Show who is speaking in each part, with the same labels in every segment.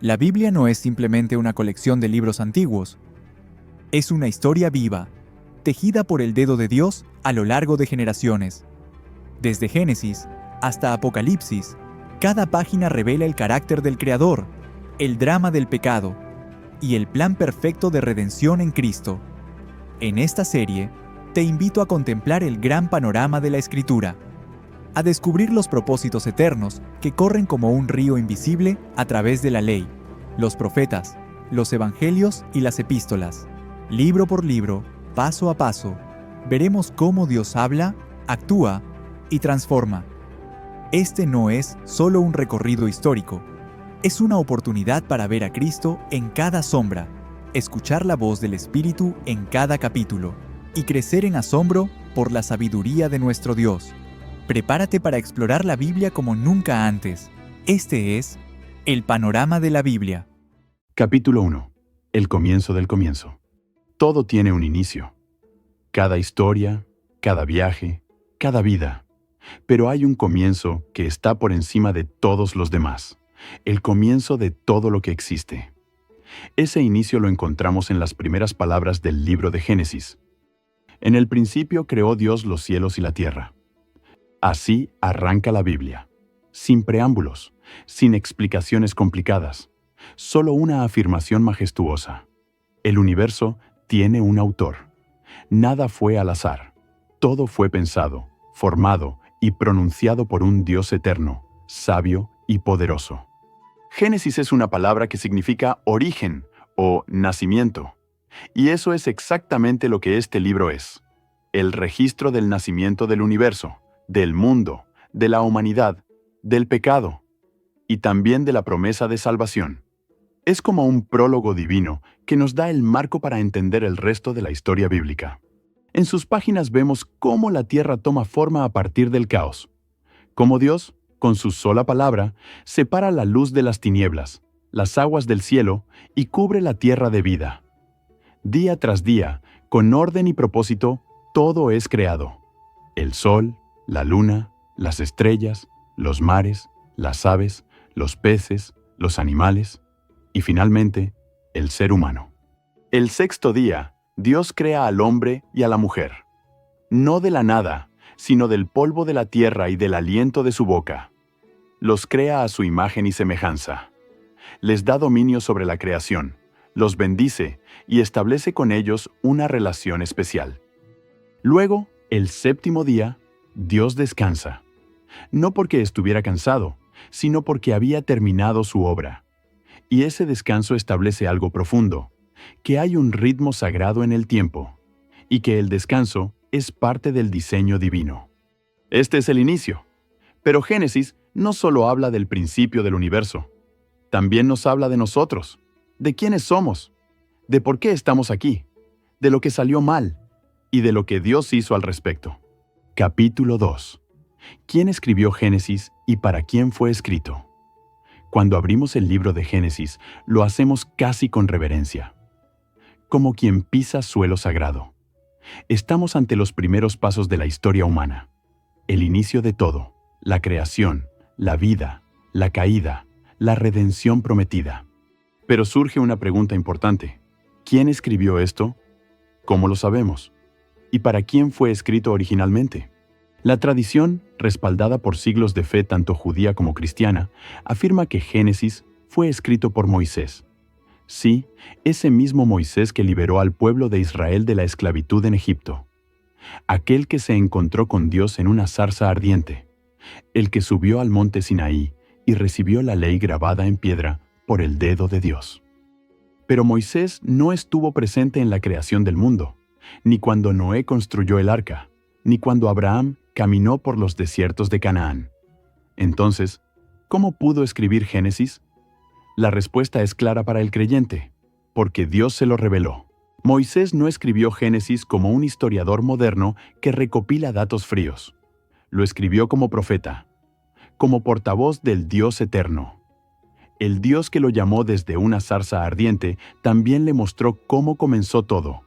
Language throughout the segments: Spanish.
Speaker 1: La Biblia no es simplemente una colección de libros antiguos. Es una historia viva, tejida por el dedo de Dios a lo largo de generaciones. Desde Génesis hasta Apocalipsis, cada página revela el carácter del Creador, el drama del pecado y el plan perfecto de redención en Cristo. En esta serie, te invito a contemplar el gran panorama de la Escritura, a descubrir los propósitos eternos que corren como un río invisible a través de la ley, los profetas, los evangelios y las epístolas. Libro por libro, paso a paso, veremos cómo Dios habla, actúa y transforma. Este no es solo un recorrido histórico, es una oportunidad para ver a Cristo en cada sombra, escuchar la voz del Espíritu en cada capítulo y crecer en asombro por la sabiduría de nuestro Dios. Prepárate para explorar la Biblia como nunca antes. Este es el panorama de la Biblia.
Speaker 2: Capítulo 1. El comienzo del comienzo. Todo tiene un inicio. Cada historia, cada viaje, cada vida. Pero hay un comienzo que está por encima de todos los demás. El comienzo de todo lo que existe. Ese inicio lo encontramos en las primeras palabras del libro de Génesis. En el principio creó Dios los cielos y la tierra. Así arranca la Biblia, sin preámbulos, sin explicaciones complicadas, solo una afirmación majestuosa. El universo tiene un autor. Nada fue al azar. Todo fue pensado, formado y pronunciado por un Dios eterno, sabio y poderoso. Génesis es una palabra que significa origen o nacimiento. Y eso es exactamente lo que este libro es. El registro del nacimiento del universo, del mundo, de la humanidad, del pecado y también de la promesa de salvación. Es como un prólogo divino que nos da el marco para entender el resto de la historia bíblica. En sus páginas vemos cómo la tierra toma forma a partir del caos, cómo Dios, con su sola palabra, separa la luz de las tinieblas, las aguas del cielo y cubre la tierra de vida. Día tras día, con orden y propósito, todo es creado. El sol, la luna, las estrellas, los mares, las aves, los peces, los animales y finalmente, el ser humano. El sexto día, Dios crea al hombre y a la mujer. No de la nada, sino del polvo de la tierra y del aliento de su boca. Los crea a su imagen y semejanza. Les da dominio sobre la creación, los bendice y establece con ellos una relación especial. Luego, el séptimo día, Dios descansa, no porque estuviera cansado, sino porque había terminado su obra. Y ese descanso establece algo profundo, que hay un ritmo sagrado en el tiempo, y que el descanso es parte del diseño divino. Este es el inicio. Pero Génesis no solo habla del principio del universo, también nos habla de nosotros, de quiénes somos, de por qué estamos aquí, de lo que salió mal y de lo que Dios hizo al respecto. Capítulo 2. ¿Quién escribió Génesis y para quién fue escrito? Cuando abrimos el libro de Génesis, lo hacemos casi con reverencia, como quien pisa suelo sagrado. Estamos ante los primeros pasos de la historia humana, el inicio de todo, la creación, la vida, la caída, la redención prometida. Pero surge una pregunta importante. ¿Quién escribió esto? ¿Cómo lo sabemos? ¿Y para quién fue escrito originalmente? La tradición, respaldada por siglos de fe tanto judía como cristiana, afirma que Génesis fue escrito por Moisés. Sí, ese mismo Moisés que liberó al pueblo de Israel de la esclavitud en Egipto. Aquel que se encontró con Dios en una zarza ardiente. El que subió al monte Sinaí y recibió la ley grabada en piedra por el dedo de Dios. Pero Moisés no estuvo presente en la creación del mundo, ni cuando Noé construyó el arca, ni cuando Abraham caminó por los desiertos de Canaán. Entonces, ¿cómo pudo escribir Génesis? La respuesta es clara para el creyente, porque Dios se lo reveló. Moisés no escribió Génesis como un historiador moderno que recopila datos fríos. Lo escribió como profeta, como portavoz del Dios eterno. El Dios que lo llamó desde una zarza ardiente también le mostró cómo comenzó todo.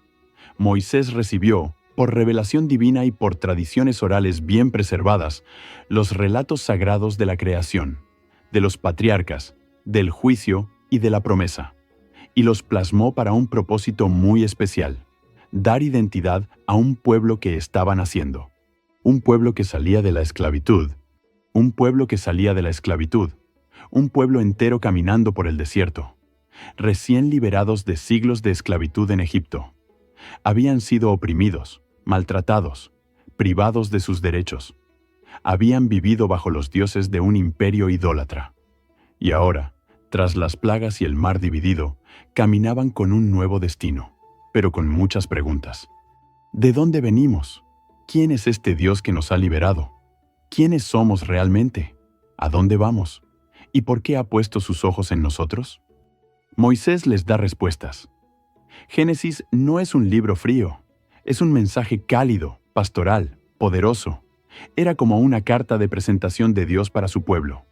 Speaker 2: Moisés recibió, por revelación divina y por tradiciones orales bien preservadas, los relatos sagrados de la creación, de los patriarcas, del juicio y de la promesa, y los plasmó para un propósito muy especial: dar identidad a un pueblo que estaba naciendo. Un pueblo que salía de la esclavitud. Un pueblo que salía de la esclavitud. Un pueblo entero caminando por el desierto. Recién liberados de siglos de esclavitud en Egipto. Habían sido oprimidos, maltratados, privados de sus derechos. Habían vivido bajo los dioses de un imperio idólatra. Y ahora, tras las plagas y el mar dividido, caminaban con un nuevo destino, pero con muchas preguntas. ¿De dónde venimos? ¿Quién es este Dios que nos ha liberado? ¿Quiénes somos realmente? ¿A dónde vamos? ¿Y por qué ha puesto sus ojos en nosotros? Moisés les da respuestas. Génesis no es un libro frío, es un mensaje cálido, pastoral, poderoso. Era como una carta de presentación de Dios para su pueblo.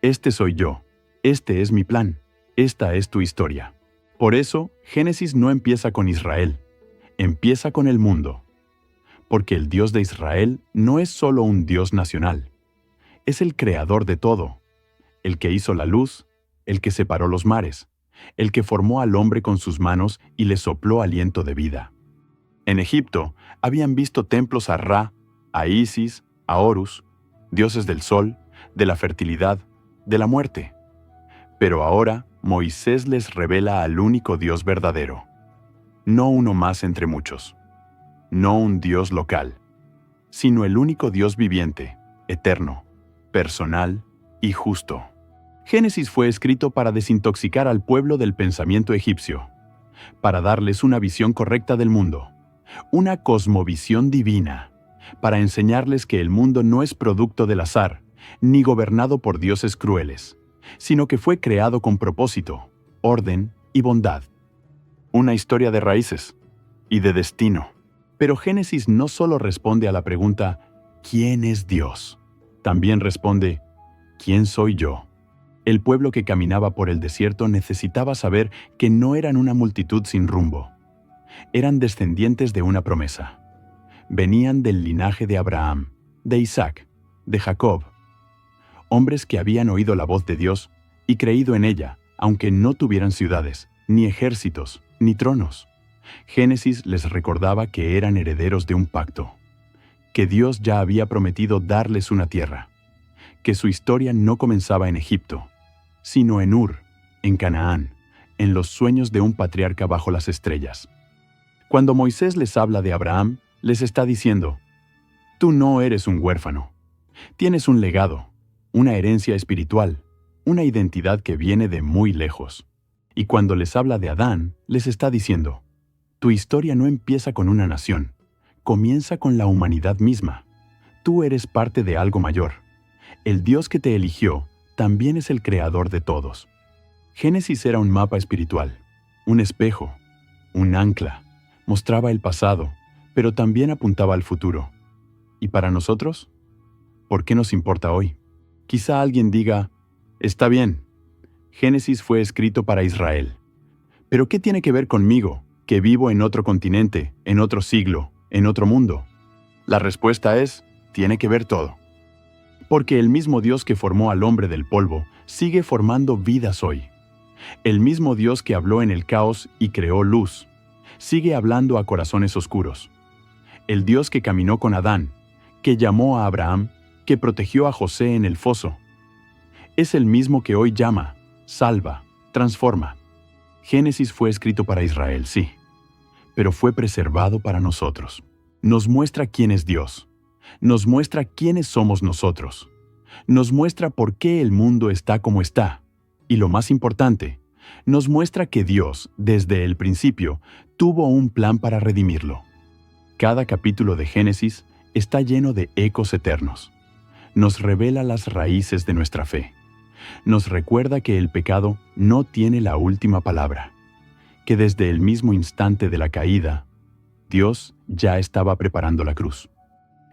Speaker 2: Este soy yo, este es mi plan, esta es tu historia. Por eso, Génesis no empieza con Israel, empieza con el mundo. Porque el Dios de Israel no es solo un Dios nacional, es el creador de todo, el que hizo la luz, el que separó los mares, el que formó al hombre con sus manos y le sopló aliento de vida. En Egipto habían visto templos a Ra, a Isis, a Horus, dioses del sol, de la fertilidad, de la muerte. Pero ahora Moisés les revela al único Dios verdadero, no uno más entre muchos, no un Dios local, sino el único Dios viviente, eterno, personal y justo. Génesis fue escrito para desintoxicar al pueblo del pensamiento egipcio, para darles una visión correcta del mundo, una cosmovisión divina, para enseñarles que el mundo no es producto del azar, ni gobernado por dioses crueles, sino que fue creado con propósito, orden y bondad. Una historia de raíces y de destino. Pero Génesis no solo responde a la pregunta ¿quién es Dios? También responde ¿quién soy yo? El pueblo que caminaba por el desierto necesitaba saber que no eran una multitud sin rumbo. Eran descendientes de una promesa. Venían del linaje de Abraham, de Isaac, de Jacob. Hombres que habían oído la voz de Dios y creído en ella, aunque no tuvieran ciudades, ni ejércitos, ni tronos. Génesis les recordaba que eran herederos de un pacto, que Dios ya había prometido darles una tierra, que su historia no comenzaba en Egipto, sino en Ur, en Canaán, en los sueños de un patriarca bajo las estrellas. Cuando Moisés les habla de Abraham, les está diciendo, tú no eres un huérfano, tienes un legado, una herencia espiritual, una identidad que viene de muy lejos. Y cuando les habla de Adán, les está diciendo, tu historia no empieza con una nación, comienza con la humanidad misma. Tú eres parte de algo mayor. El Dios que te eligió también es el creador de todos. Génesis era un mapa espiritual, un espejo, un ancla. Mostraba el pasado, pero también apuntaba al futuro. ¿Y para nosotros? ¿Por qué nos importa hoy? Quizá alguien diga, está bien, Génesis fue escrito para Israel. ¿Pero qué tiene que ver conmigo, que vivo en otro continente, en otro siglo, en otro mundo? La respuesta es, tiene que ver todo. Porque el mismo Dios que formó al hombre del polvo sigue formando vidas hoy. El mismo Dios que habló en el caos y creó luz, sigue hablando a corazones oscuros. El Dios que caminó con Adán, que llamó a Abraham, que protegió a José en el foso, es el mismo que hoy llama, salva, transforma. Génesis fue escrito para Israel, sí, pero fue preservado para nosotros. Nos muestra quién es Dios. Nos muestra quiénes somos nosotros. Nos muestra por qué el mundo está como está. Y lo más importante, nos muestra que Dios, desde el principio, tuvo un plan para redimirlo. Cada capítulo de Génesis está lleno de ecos eternos. Nos revela las raíces de nuestra fe. Nos recuerda que el pecado no tiene la última palabra, que desde el mismo instante de la caída, Dios ya estaba preparando la cruz.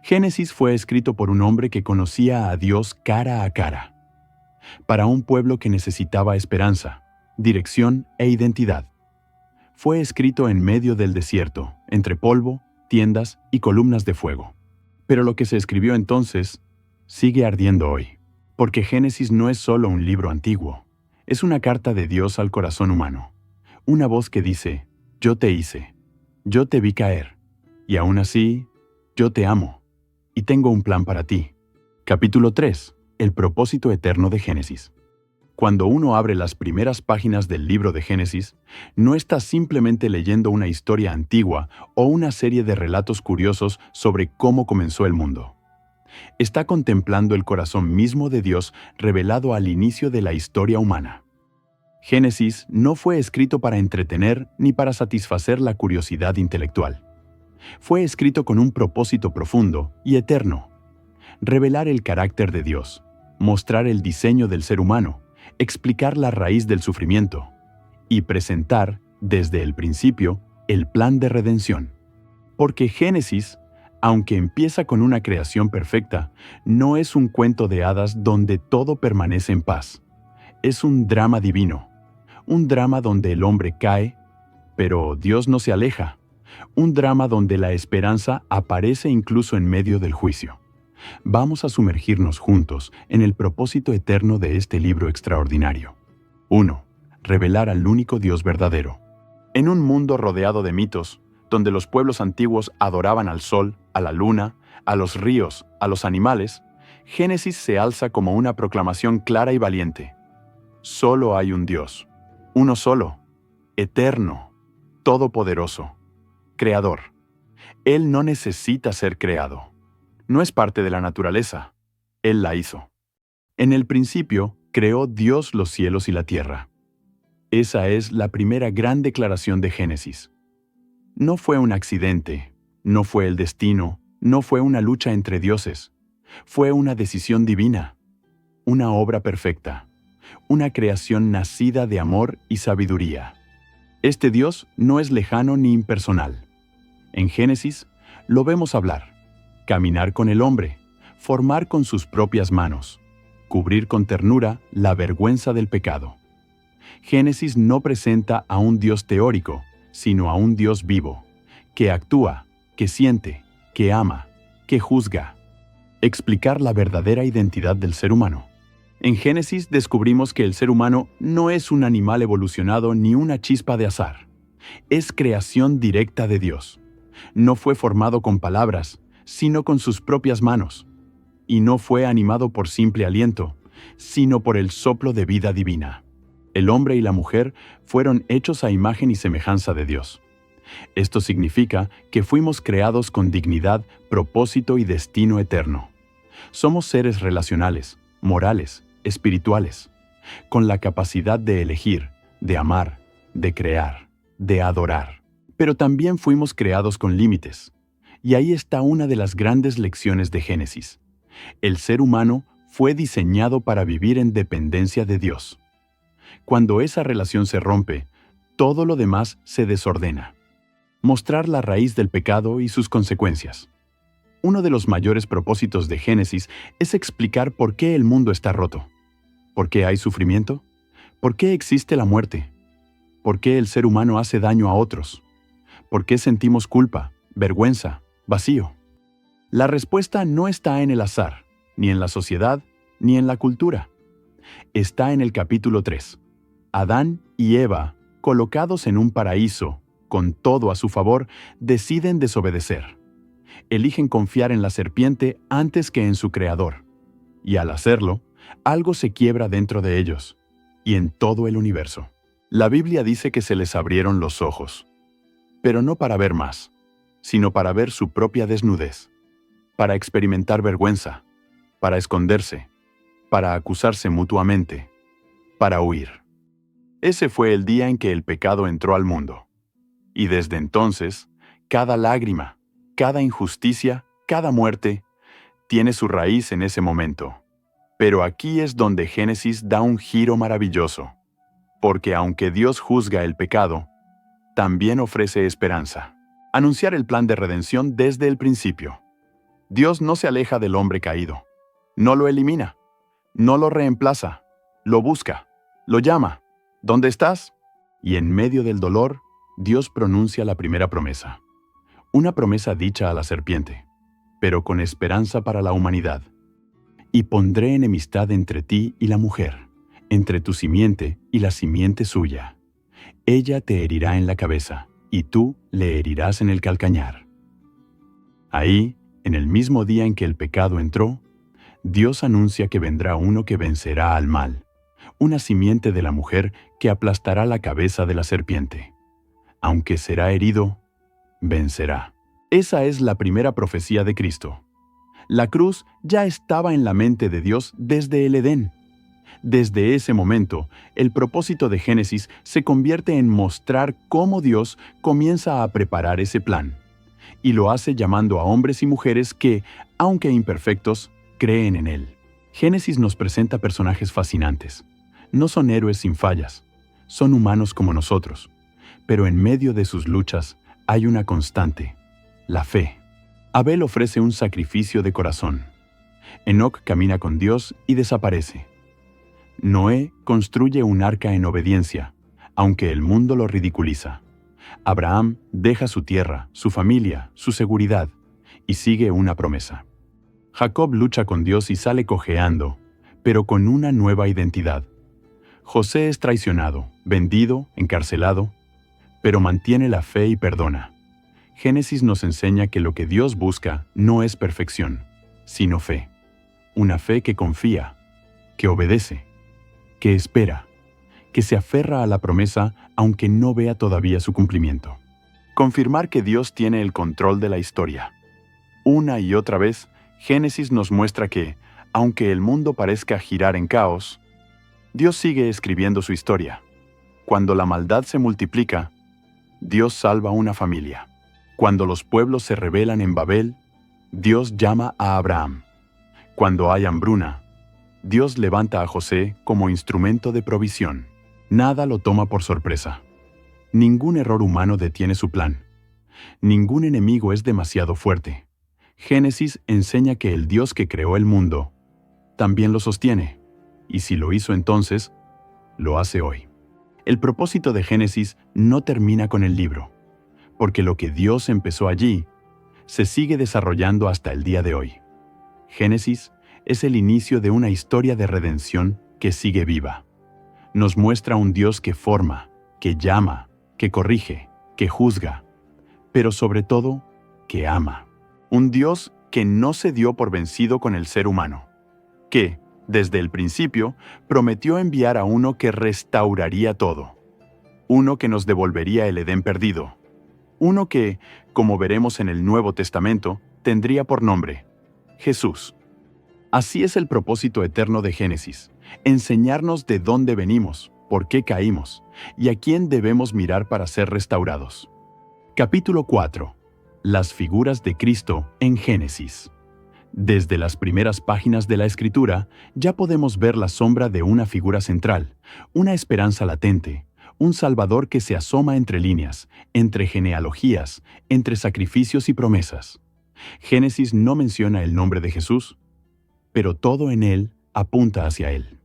Speaker 2: Génesis fue escrito por un hombre que conocía a Dios cara a cara, para un pueblo que necesitaba esperanza, dirección e identidad. Fue escrito en medio del desierto, entre polvo, tiendas y columnas de fuego. Pero lo que se escribió entonces sigue ardiendo hoy, porque Génesis no es solo un libro antiguo, Es una carta de Dios al corazón humano. Una voz que dice, yo te hice, yo te vi caer, y aún así, yo te amo, y tengo un plan para ti. Capítulo 3. El propósito eterno de Génesis. Cuando uno abre las primeras páginas del libro de Génesis, no está simplemente leyendo una historia antigua o una serie de relatos curiosos sobre cómo comenzó el mundo. Está contemplando el corazón mismo de Dios revelado al inicio de la historia humana. Génesis no fue escrito para entretener ni para satisfacer la curiosidad intelectual. Fue escrito con un propósito profundo y eterno: revelar el carácter de Dios, mostrar el diseño del ser humano, explicar la raíz del sufrimiento y presentar, desde el principio, el plan de redención. Porque Génesis, aunque empieza con una creación perfecta, no es un cuento de hadas donde todo permanece en paz. Es un drama divino, un drama donde el hombre cae, pero Dios no se aleja, un drama donde la esperanza aparece incluso en medio del juicio. Vamos a sumergirnos juntos en el propósito eterno de este libro extraordinario. 1. Revelar al único Dios verdadero. En un mundo rodeado de mitos, donde los pueblos antiguos adoraban al sol, a la luna, a los ríos, a los animales, Génesis se alza como una proclamación clara y valiente. Solo hay un Dios, uno solo, eterno, todopoderoso, creador. Él no necesita ser creado. No es parte de la naturaleza. Él la hizo. En el principio, creó Dios los cielos y la tierra. Esa es la primera gran declaración de Génesis. No fue un accidente, no fue el destino, no fue una lucha entre dioses. Fue una decisión divina, una obra perfecta, una creación nacida de amor y sabiduría. Este Dios no es lejano ni impersonal. En Génesis, lo vemos hablar, caminar con el hombre, formar con sus propias manos, cubrir con ternura la vergüenza del pecado. Génesis no presenta a un Dios teórico, sino a un Dios vivo, que actúa, que siente, que ama, que juzga. Explicar la verdadera identidad del ser humano. En Génesis descubrimos que el ser humano no es un animal evolucionado ni una chispa de azar. Es creación directa de Dios. No fue formado con palabras, sino con sus propias manos. Y no fue animado por simple aliento, sino por el soplo de vida divina. El hombre y la mujer fueron hechos a imagen y semejanza de Dios. Esto significa que fuimos creados con dignidad, propósito y destino eterno. Somos seres relacionales, morales, espirituales, con la capacidad de elegir, de amar, de crear, de adorar. Pero también fuimos creados con límites. Y ahí está una de las grandes lecciones de Génesis. El ser humano fue diseñado para vivir en dependencia de Dios. Cuando esa relación se rompe, todo lo demás se desordena. Mostrar la raíz del pecado y sus consecuencias. Uno de los mayores propósitos de Génesis es explicar por qué el mundo está roto. ¿Por qué hay sufrimiento? ¿Por qué existe la muerte? ¿Por qué el ser humano hace daño a otros? ¿Por qué sentimos culpa, vergüenza, vacío? La respuesta no está en el azar, ni en la sociedad, ni en la cultura. Está en el capítulo 3. Adán y Eva, colocados en un paraíso, con todo a su favor, deciden desobedecer. Eligen confiar en la serpiente antes que en su creador. Y al hacerlo, algo se quiebra dentro de ellos, y en todo el universo. La Biblia dice que se les abrieron los ojos, pero no para ver más, sino para ver su propia desnudez, para experimentar vergüenza, para esconderse, para acusarse mutuamente, para huir. Ese fue el día en que el pecado entró al mundo. Y desde entonces, cada lágrima, cada injusticia, cada muerte, tiene su raíz en ese momento. Pero aquí es donde Génesis da un giro maravilloso, porque aunque Dios juzga el pecado, también ofrece esperanza. Anunciar el plan de redención desde el principio. Dios no se aleja del hombre caído, no lo elimina, no lo reemplaza, lo busca, lo llama. ¿Dónde estás? Y en medio del dolor, Dios pronuncia la primera promesa. Una promesa dicha a la serpiente, pero con esperanza para la humanidad. Y pondré enemistad entre ti y la mujer, entre tu simiente y la simiente suya. Ella te herirá en la cabeza, y tú le herirás en el calcañar. Ahí, en el mismo día en que el pecado entró, Dios anuncia que vendrá uno que vencerá al mal, una simiente de la mujer que aplastará la cabeza de la serpiente. Aunque será herido, vencerá. Esa es la primera profecía de Cristo. La cruz ya estaba en la mente de Dios desde el Edén. Desde ese momento, el propósito de Génesis se convierte en mostrar cómo Dios comienza a preparar ese plan. Y lo hace llamando a hombres y mujeres que, aunque imperfectos, creen en Él. Génesis nos presenta personajes fascinantes. No son héroes sin fallas, son humanos como nosotros. Pero en medio de sus luchas hay una constante, la fe. Abel ofrece un sacrificio de corazón. Enoc camina con Dios y desaparece. Noé construye un arca en obediencia, aunque el mundo lo ridiculiza. Abraham deja su tierra, su familia, su seguridad, y sigue una promesa. Jacob lucha con Dios y sale cojeando, pero con una nueva identidad. José es traicionado, vendido, encarcelado, pero mantiene la fe y perdona. Génesis nos enseña que lo que Dios busca no es perfección, sino fe. Una fe que confía, que obedece, que espera, que se aferra a la promesa aunque no vea todavía su cumplimiento. Confirmar que Dios tiene el control de la historia. Una y otra vez, Génesis nos muestra que, aunque el mundo parezca girar en caos, Dios sigue escribiendo su historia. Cuando la maldad se multiplica, Dios salva una familia. Cuando los pueblos se rebelan en Babel, Dios llama a Abraham. Cuando hay hambruna, Dios levanta a José como instrumento de provisión. Nada lo toma por sorpresa. Ningún error humano detiene su plan. Ningún enemigo es demasiado fuerte. Génesis enseña que el Dios que creó el mundo también lo sostiene, y si lo hizo entonces, lo hace hoy. El propósito de Génesis no termina con el libro, porque lo que Dios empezó allí se sigue desarrollando hasta el día de hoy. Génesis es el inicio de una historia de redención que sigue viva. Nos muestra un Dios que forma, que llama, que corrige, que juzga, pero sobre todo, que ama. Un Dios que no se dio por vencido con el ser humano, que, desde el principio, prometió enviar a uno que restauraría todo, uno que nos devolvería el Edén perdido, uno que, como veremos en el Nuevo Testamento, tendría por nombre Jesús. Así es el propósito eterno de Génesis, enseñarnos de dónde venimos, por qué caímos y a quién debemos mirar para ser restaurados. Capítulo 4. Las figuras de Cristo en Génesis. Desde las primeras páginas de la Escritura ya podemos ver la sombra de una figura central, una esperanza latente, un Salvador que se asoma entre líneas, entre genealogías, entre sacrificios y promesas. Génesis no menciona el nombre de Jesús, pero todo en él apunta hacia él.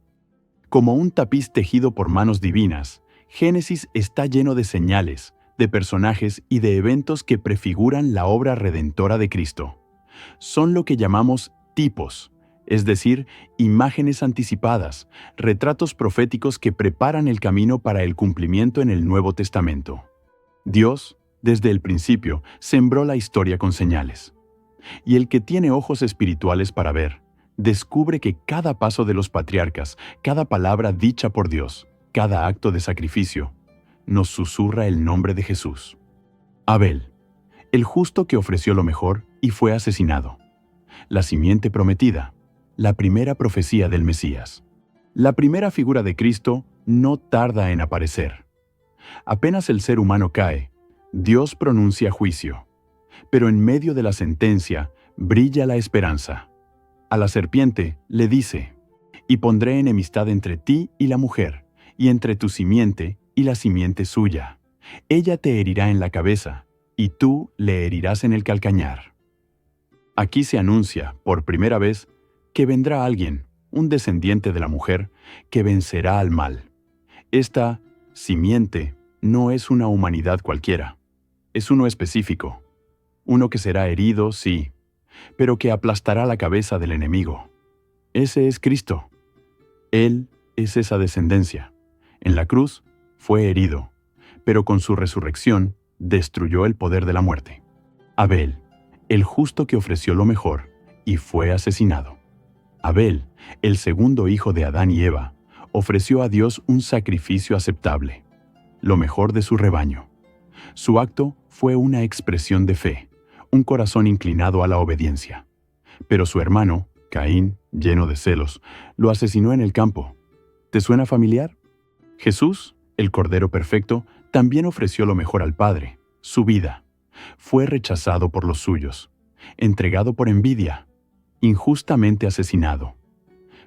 Speaker 2: Como un tapiz tejido por manos divinas, Génesis está lleno de señales, de personajes y de eventos que prefiguran la obra redentora de Cristo. Son lo que llamamos tipos, es decir, imágenes anticipadas, retratos proféticos que preparan el camino para el cumplimiento en el Nuevo Testamento. Dios, desde el principio, sembró la historia con señales. Y el que tiene ojos espirituales para ver, descubre que cada paso de los patriarcas, cada palabra dicha por Dios, cada acto de sacrificio, nos susurra el nombre de Jesús. Abel, el justo que ofreció lo mejor y fue asesinado. La simiente prometida, la primera profecía del Mesías. La primera figura de Cristo no tarda en aparecer. Apenas el ser humano cae, Dios pronuncia juicio. Pero en medio de la sentencia brilla la esperanza. A la serpiente le dice: «Y pondré enemistad entre ti y la mujer, y entre tu simiente y la simiente suya. Ella te herirá en la cabeza, y tú le herirás en el calcañar». Aquí se anuncia, por primera vez, que vendrá alguien, un descendiente de la mujer, que vencerá al mal. Esta simiente no es una humanidad cualquiera, es uno específico. Uno que será herido, sí, pero que aplastará la cabeza del enemigo. Ese es Cristo. Él es esa descendencia. En la cruz fue herido, pero con su resurrección destruyó el poder de la muerte. Abel, el justo que ofreció lo mejor y fue asesinado. Abel, el segundo hijo de Adán y Eva, ofreció a Dios un sacrificio aceptable, lo mejor de su rebaño. Su acto fue una expresión de fe, un corazón inclinado a la obediencia. Pero su hermano, Caín, lleno de celos, lo asesinó en el campo. ¿Te suena familiar? Jesús, el Cordero Perfecto, también ofreció lo mejor al Padre, su vida. Fue rechazado por los suyos, entregado por envidia, injustamente asesinado.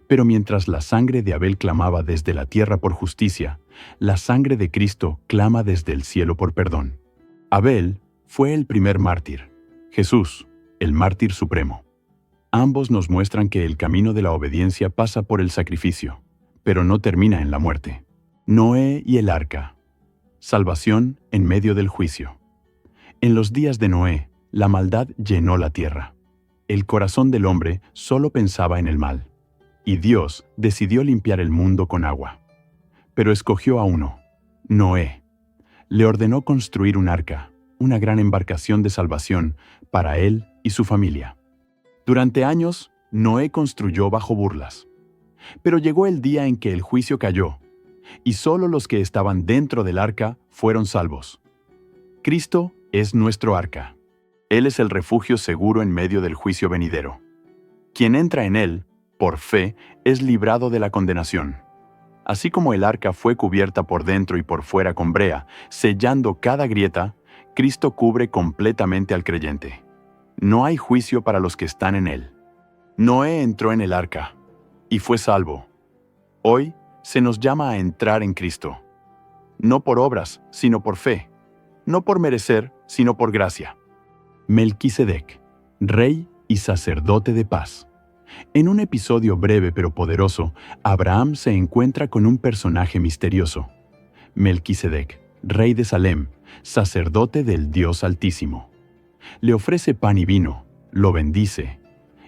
Speaker 2: Pero mientras la sangre de Abel clamaba desde la tierra por justicia, la sangre de Cristo clama desde el cielo por perdón. Abel fue el primer mártir, Jesús, el mártir supremo. Ambos nos muestran que el camino de la obediencia pasa por el sacrificio, pero no termina en la muerte. Noé y el arca. Salvación en medio del juicio. En los días de Noé, la maldad llenó la tierra. El corazón del hombre solo pensaba en el mal, y Dios decidió limpiar el mundo con agua. Pero escogió a uno, Noé. Le ordenó construir un arca, una gran embarcación de salvación para él y su familia. Durante años, Noé construyó bajo burlas. Pero llegó el día en que el juicio cayó, y solo los que estaban dentro del arca fueron salvos. Cristo es nuestro arca. Él es el refugio seguro en medio del juicio venidero. Quien entra en él, por fe, es librado de la condenación. Así como el arca fue cubierta por dentro y por fuera con brea, sellando cada grieta, Cristo cubre completamente al creyente. No hay juicio para los que están en él. Noé entró en el arca y fue salvo. Hoy se nos llama a entrar en Cristo. No por obras, sino por fe. No por merecer, sino por gracia. Melquisedec, rey y sacerdote de paz. En un episodio breve pero poderoso, Abraham se encuentra con un personaje misterioso. Melquisedec, rey de Salem, sacerdote del Dios Altísimo. Le ofrece pan y vino, lo bendice,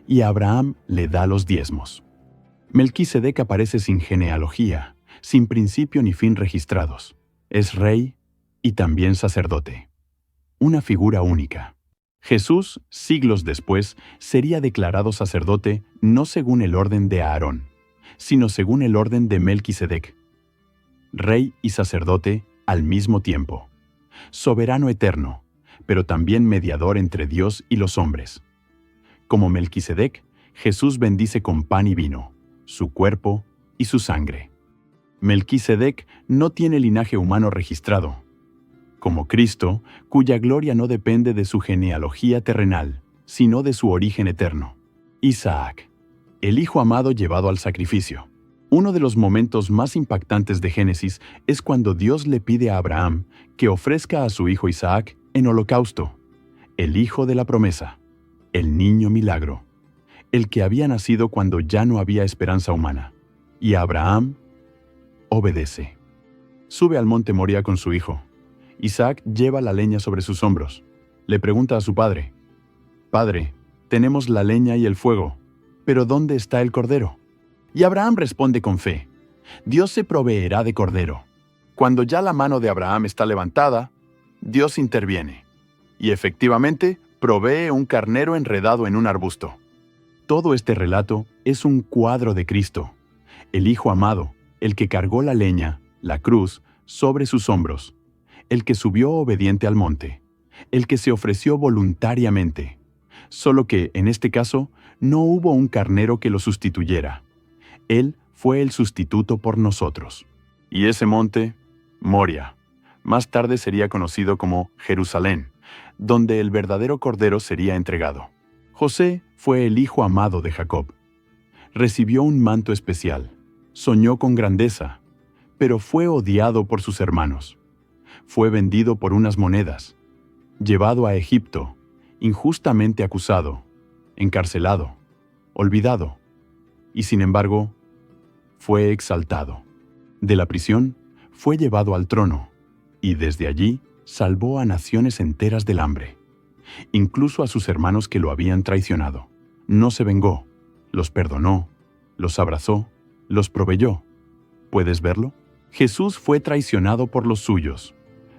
Speaker 2: y Abraham le da los diezmos. Melquisedec aparece sin genealogía, sin principio ni fin registrados. Es rey y también sacerdote. Una figura única. Jesús, siglos después, sería declarado sacerdote no según el orden de Aarón, sino según el orden de Melquisedec. Rey y sacerdote al mismo tiempo. Soberano eterno, pero también mediador entre Dios y los hombres. Como Melquisedec, Jesús bendice con pan y vino, su cuerpo y su sangre. Melquisedec no tiene linaje humano registrado. Como Cristo, cuya gloria no depende de su genealogía terrenal, sino de su origen eterno. Isaac, el hijo amado llevado al sacrificio. Uno de los momentos más impactantes de Génesis es cuando Dios le pide a Abraham que ofrezca a su hijo Isaac en holocausto, el hijo de la promesa, el niño milagro, el que había nacido cuando ya no había esperanza humana. Y Abraham obedece. Sube al monte Moría con su hijo. Isaac lleva la leña sobre sus hombros. Le pregunta a su padre: «Padre, tenemos la leña y el fuego, pero ¿dónde está el cordero?». Y Abraham responde con fe: «Dios se proveerá de cordero». Cuando ya la mano de Abraham está levantada, Dios interviene, y efectivamente provee un carnero enredado en un arbusto. Todo este relato es un cuadro de Cristo, el Hijo amado, el que cargó la leña, la cruz, sobre sus hombros, el que subió obediente al monte, el que se ofreció voluntariamente. Solo que, en este caso, no hubo un carnero que lo sustituyera. Él fue el sustituto por nosotros. Y ese monte, Moria, más tarde sería conocido como Jerusalén, donde el verdadero cordero sería entregado. José fue el hijo amado de Jacob. Recibió un manto especial, soñó con grandeza, pero fue odiado por sus hermanos. Fue vendido por unas monedas, llevado a Egipto, injustamente acusado, encarcelado, olvidado, y sin embargo, fue exaltado. De la prisión, fue llevado al trono, y desde allí salvó a naciones enteras del hambre, incluso a sus hermanos que lo habían traicionado. No se vengó, los perdonó, los abrazó, los proveyó. ¿Puedes verlo? Jesús fue traicionado por los suyos,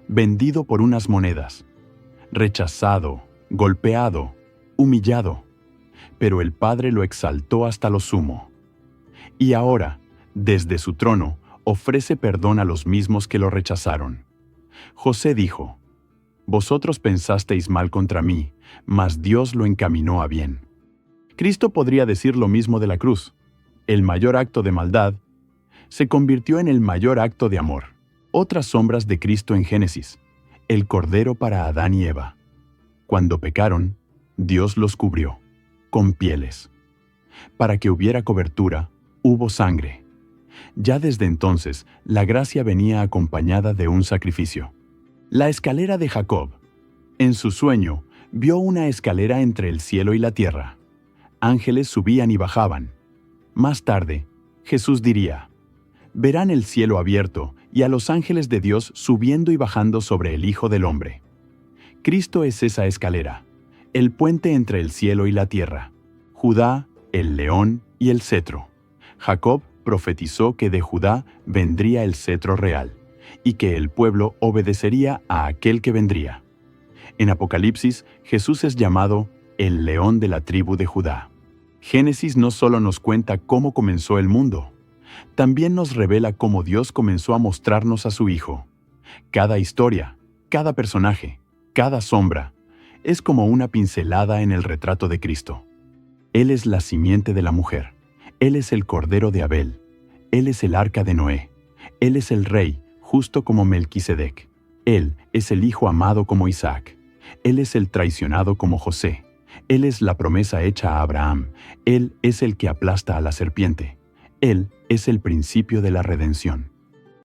Speaker 2: vendido por unas monedas, rechazado, golpeado, humillado, pero el Padre lo exaltó hasta lo sumo. Y ahora, desde su trono, ofrece perdón a los mismos que lo rechazaron. José dijo: «Vosotros pensasteis mal contra mí, mas Dios lo encaminó a bien». Cristo podría decir lo mismo de la cruz. El mayor acto de maldad se convirtió en el mayor acto de amor. Otras sombras de Cristo en Génesis: el Cordero para Adán y Eva. Cuando pecaron, Dios los cubrió con pieles. Para que hubiera cobertura, hubo sangre. Ya desde entonces, la gracia venía acompañada de un sacrificio. La escalera de Jacob. En su sueño, vio una escalera entre el cielo y la tierra. Ángeles subían y bajaban. Más tarde, Jesús diría: «Verán el cielo abierto y a los ángeles de Dios subiendo y bajando sobre el Hijo del Hombre». Cristo es esa escalera, el puente entre el cielo y la tierra. Judá, el león y el cetro. Jacob profetizó que de Judá vendría el cetro real, y que el pueblo obedecería a aquel que vendría. En Apocalipsis, Jesús es llamado el león de la tribu de Judá. Génesis no solo nos cuenta cómo comenzó el mundo, también nos revela cómo Dios comenzó a mostrarnos a su Hijo. Cada historia, cada personaje, cada sombra, es como una pincelada en el retrato de Cristo. Él es la simiente de la mujer. Él es el Cordero de Abel. Él es el arca de Noé. Él es el Rey, justo como Melquisedec. Él es el Hijo amado como Isaac. Él es el traicionado como José. Él es la promesa hecha a Abraham. Él es el que aplasta a la serpiente. Él es el principio de la redención.